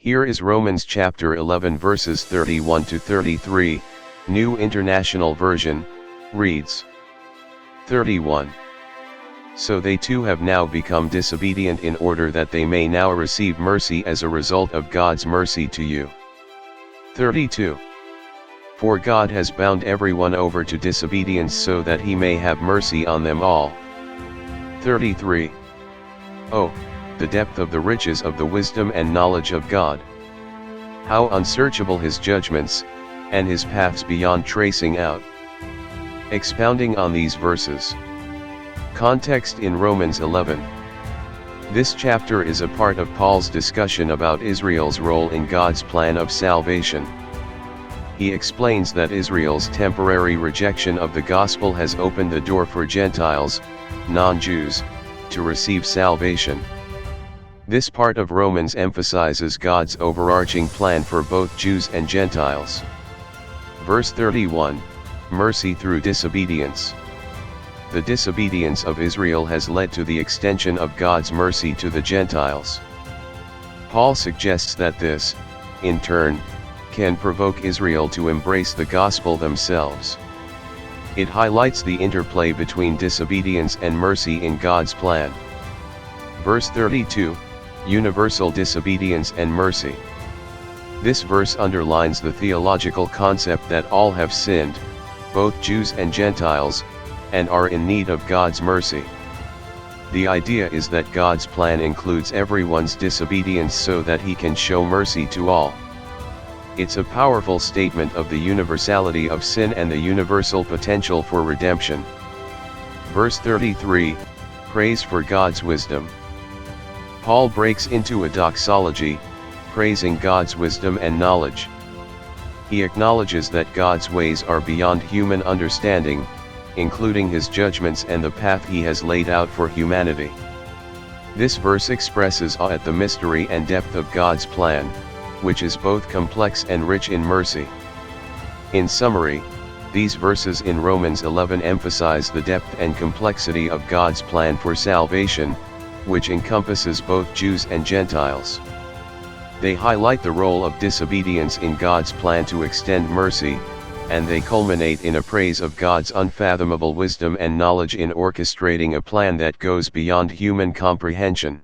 Here is Romans chapter 11 verses 31 to 33, New International Version, reads. 31. So they too have now become disobedient in order that they may now receive mercy as a result of God's mercy to you. 32. For God has bound everyone over to disobedience so that he may have mercy on them all. 33. Oh, the depth of the riches of the wisdom and knowledge of God! How unsearchable his judgments, and his paths beyond tracing out. Expounding on these verses. Context in Romans 11. This chapter is a part of Paul's discussion about Israel's role in God's plan of salvation. He explains that Israel's temporary rejection of the gospel has opened the door for Gentiles, non-Jews, to receive salvation. This part of Romans emphasizes God's overarching plan for both Jews and Gentiles. Verse 31, mercy through disobedience. The disobedience of Israel has led to the extension of God's mercy to the Gentiles. Paul suggests that this, in turn, can provoke Israel to embrace the gospel themselves. It highlights the interplay between disobedience and mercy in God's plan. Verse 32, universal disobedience and mercy. This verse underlines the theological concept that all have sinned, both Jews and Gentiles, and are in need of God's mercy. The idea is that God's plan includes everyone's disobedience so that he can show mercy to all. It's a powerful statement of the universality of sin and the universal potential for redemption. Verse 33, praise for God's wisdom. Paul breaks into a doxology, praising God's wisdom and knowledge. He acknowledges that God's ways are beyond human understanding, including his judgments and the path he has laid out for humanity. This verse expresses awe at the mystery and depth of God's plan, which is both complex and rich in mercy. In summary, these verses in Romans 11 emphasize the depth and complexity of God's plan for salvation, which encompasses both Jews and Gentiles. They highlight the role of disobedience in God's plan to extend mercy, and they culminate in a praise of God's unfathomable wisdom and knowledge in orchestrating a plan that goes beyond human comprehension.